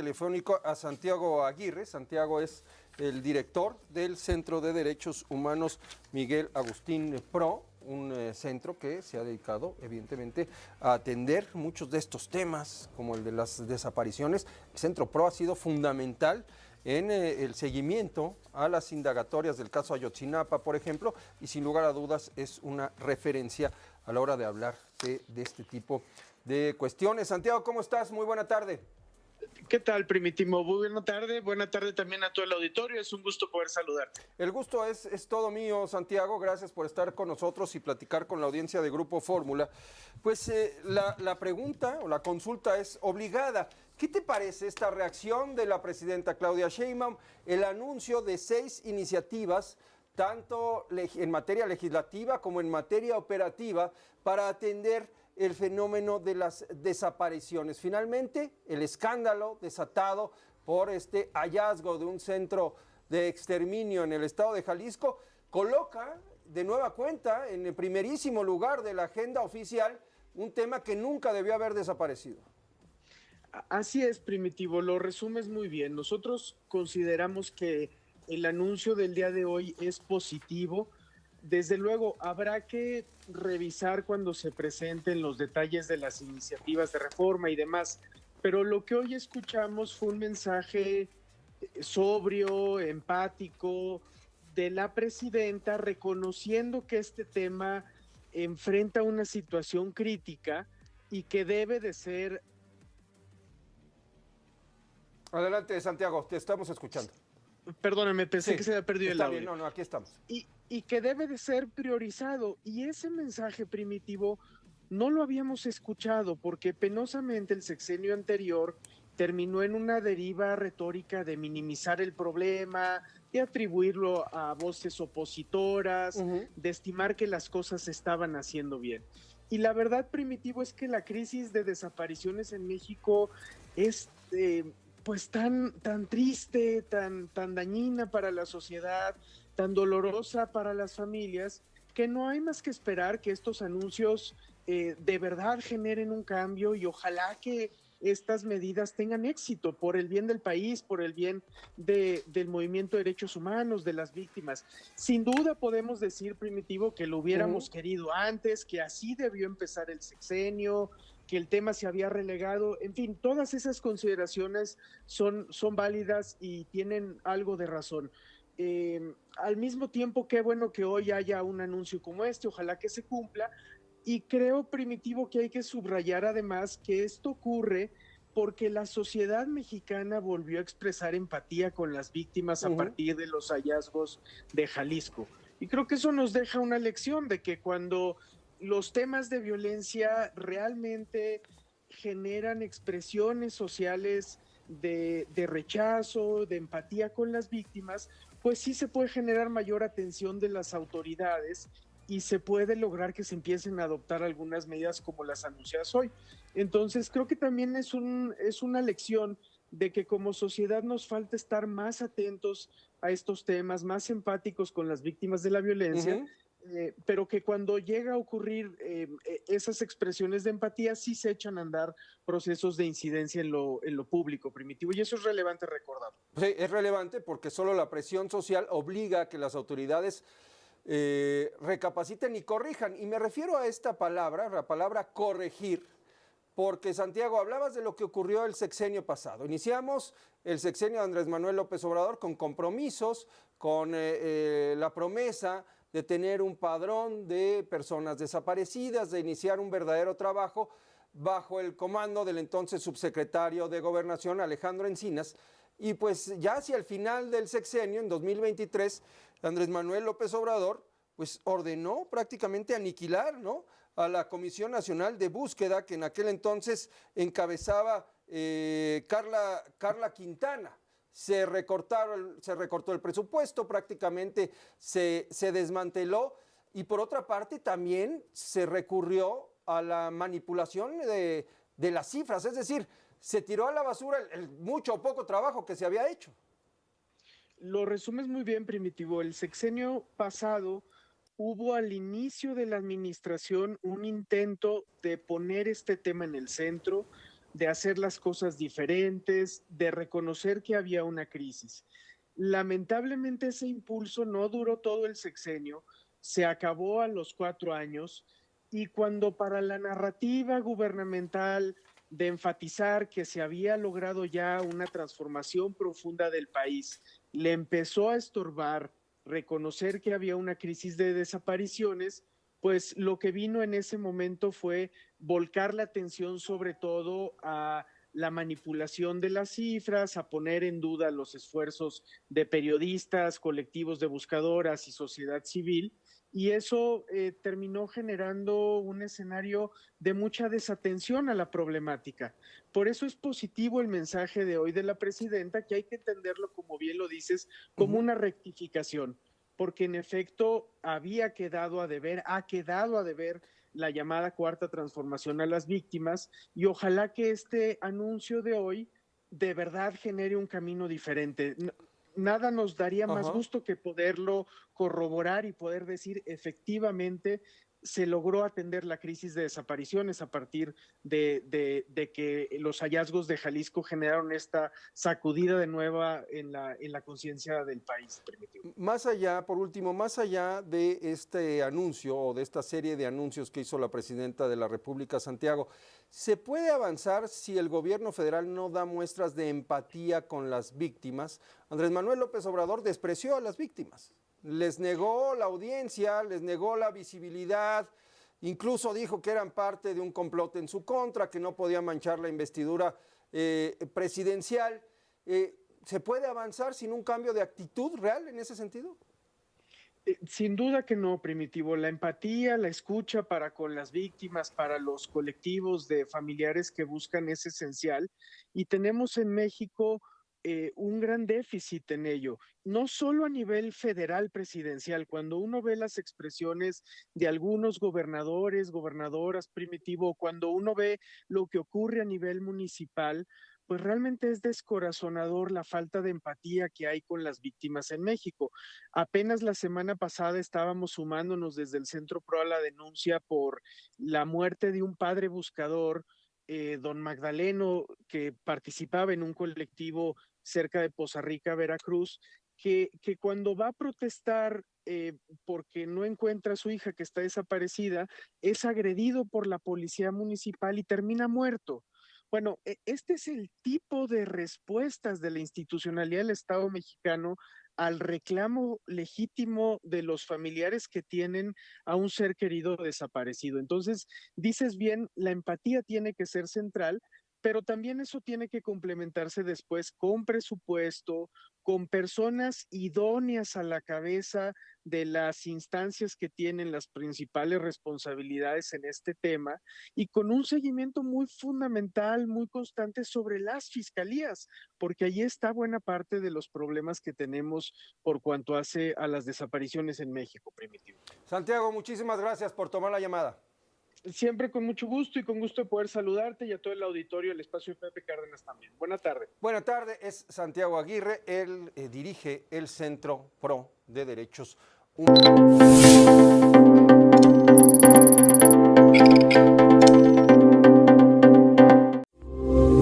telefónico a Santiago Aguirre. Santiago es el director del Centro de Derechos Humanos Miguel Agustín Pro, un centro que se ha dedicado evidentemente a atender muchos de estos temas, como el de las desapariciones. El Centro Pro ha sido fundamental en el seguimiento a las indagatorias del caso Ayotzinapa, por ejemplo, y sin lugar a dudas es una referencia a la hora de hablar de este tipo de cuestiones. Santiago, ¿cómo estás? Muy buena tarde. ¿Qué tal, Primitivo? Buena tarde también a todo el auditorio, es un gusto poder saludarte. El gusto es todo mío, Santiago, gracias por estar con nosotros y platicar con la audiencia de Grupo Fórmula. Pues la pregunta o la consulta es obligada. ¿Qué te parece esta reacción de la presidenta Claudia Sheinbaum, el anuncio de 6 iniciativas, tanto en materia legislativa como en materia operativa, para atender el fenómeno de las desapariciones? Finalmente, el escándalo desatado por este hallazgo de un centro de exterminio en el estado de Jalisco coloca de nueva cuenta en el primerísimo lugar de la agenda oficial un tema que nunca debió haber desaparecido. Así es, Primitivo, lo resumes muy bien. Nosotros consideramos que el anuncio del día de hoy es positivo. Desde luego, habrá que revisar cuando se presenten los detalles de las iniciativas de reforma y demás, pero lo que hoy escuchamos fue un mensaje sobrio, empático, de la presidenta, reconociendo que este tema enfrenta una situación crítica y que debe de ser... Adelante, Santiago, te estamos escuchando. Perdóname, pensé que se había perdido el audio. Está bien, no, aquí estamos. Y que debe de ser priorizado. Y ese mensaje, Primitivo, no lo habíamos escuchado porque penosamente el sexenio anterior terminó en una deriva retórica de minimizar el problema, de atribuirlo a voces opositoras, de estimar que las cosas se estaban haciendo bien. Y la verdad, Primitivo, es que la crisis de desapariciones en México es... pues tan triste, tan dañina para la sociedad, tan dolorosa para las familias, que no hay más que esperar que estos anuncios de verdad generen un cambio y ojalá que estas medidas tengan éxito por el bien del país, por el bien del movimiento de derechos humanos, de las víctimas. Sin duda podemos decir, Primitivo, que lo hubiéramos querido antes, que así debió empezar el sexenio, que el tema se había relegado, en fin, todas esas consideraciones son válidas y tienen algo de razón. Al mismo tiempo, qué bueno que hoy haya un anuncio como este, ojalá que se cumpla, y creo, Primitivo, que hay que subrayar además que esto ocurre porque la sociedad mexicana volvió a expresar empatía con las víctimas a partir de los hallazgos de Jalisco. Y creo que eso nos deja una lección de que cuando los temas de violencia realmente generan expresiones sociales de rechazo, de empatía con las víctimas, pues sí se puede generar mayor atención de las autoridades y se puede lograr que se empiecen a adoptar algunas medidas como las anunciadas hoy. Entonces creo que también es una lección de que como sociedad nos falta estar más atentos a estos temas, más empáticos con las víctimas de la violencia, pero que cuando llega a ocurrir esas expresiones de empatía sí se echan a andar procesos de incidencia en lo público, Primitivo, y eso es relevante recordar. Sí, es relevante porque solo la presión social obliga a que las autoridades recapaciten y corrijan. Y me refiero a esta palabra, la palabra corregir, porque, Santiago, hablabas de lo que ocurrió el sexenio pasado. Iniciamos el sexenio de Andrés Manuel López Obrador con compromisos, con la promesa de tener un padrón de personas desaparecidas, de iniciar un verdadero trabajo bajo el comando del entonces subsecretario de Gobernación, Alejandro Encinas. Y pues ya hacia el final del sexenio, en 2023, Andrés Manuel López Obrador pues ordenó prácticamente aniquilar, ¿no?, a la Comisión Nacional de Búsqueda, que en aquel entonces encabezaba Carla Quintana. Se recortó el presupuesto, prácticamente se desmanteló, y por otra parte también se recurrió a la manipulación de las cifras, es decir, se tiró a la basura el mucho o poco trabajo que se había hecho. Lo resumes muy bien, Primitivo. El sexenio pasado hubo al inicio de la administración un intento de poner este tema en el centro, de hacer las cosas diferentes, de reconocer que había una crisis. Lamentablemente ese impulso no duró todo el sexenio, se acabó a los 4 años y cuando para la narrativa gubernamental de enfatizar que se había logrado ya una transformación profunda del país, le empezó a estorbar reconocer que había una crisis de desapariciones, pues lo que vino en ese momento fue volcar la atención sobre todo a la manipulación de las cifras, a poner en duda los esfuerzos de periodistas, colectivos de buscadoras y sociedad civil, y eso terminó generando un escenario de mucha desatención a la problemática. Por eso es positivo el mensaje de hoy de la presidenta, que hay que entenderlo, como bien lo dices, como una rectificación, porque en efecto ha quedado a deber la llamada cuarta transformación a las víctimas, y ojalá que este anuncio de hoy de verdad genere un camino diferente. Nada nos daría más gusto que poderlo corroborar y poder decir efectivamente se logró atender la crisis de desapariciones a partir de que los hallazgos de Jalisco generaron esta sacudida de nueva en la conciencia del país. Primitivo. Más allá, por último, más allá de este anuncio o de esta serie de anuncios que hizo la presidenta de la República, Santiago, ¿se puede avanzar si el gobierno federal no da muestras de empatía con las víctimas? Andrés Manuel López Obrador despreció a las víctimas. Les negó la audiencia, les negó la visibilidad, incluso dijo que eran parte de un complot en su contra, que no podía manchar la investidura presidencial. ¿Se puede avanzar sin un cambio de actitud real en ese sentido? Sin duda que no, Primitivo. La empatía, la escucha para con las víctimas, para los colectivos de familiares que buscan es esencial, y tenemos en México un gran déficit en ello, no solo a nivel federal presidencial. Cuando uno ve las expresiones de algunos gobernadores, gobernadoras, Primitivo, cuando uno ve lo que ocurre a nivel municipal, pues realmente es descorazonador la falta de empatía que hay con las víctimas en México. Apenas la semana pasada estábamos sumándonos desde el Centro Pro a la denuncia por la muerte de un padre buscador, don Magdaleno, que participaba en un colectivo cerca de Poza Rica, Veracruz, que cuando va a protestar porque no encuentra a su hija que está desaparecida, es agredido por la policía municipal y termina muerto. Bueno, este es el tipo de respuestas de la institucionalidad del Estado mexicano al reclamo legítimo de los familiares que tienen a un ser querido desaparecido. Entonces, dices bien, la empatía tiene que ser central, pero también eso tiene que complementarse después con presupuesto, con personas idóneas a la cabeza de las instancias que tienen las principales responsabilidades en este tema, y con un seguimiento muy fundamental, muy constante sobre las fiscalías, porque allí está buena parte de los problemas que tenemos por cuanto hace a las desapariciones en México, Primitivo. Santiago, muchísimas gracias por tomar la llamada. Siempre con mucho gusto, y con gusto de poder saludarte y a todo el auditorio del espacio de Pepe Cárdenas también. Buena tarde. Buena tarde, es Santiago Aguirre, él dirige el Centro Pro de Derechos Humanos.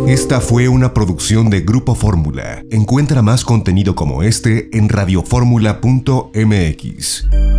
Esta fue una producción de Grupo Fórmula. Encuentra más contenido como este en radioformula.mx.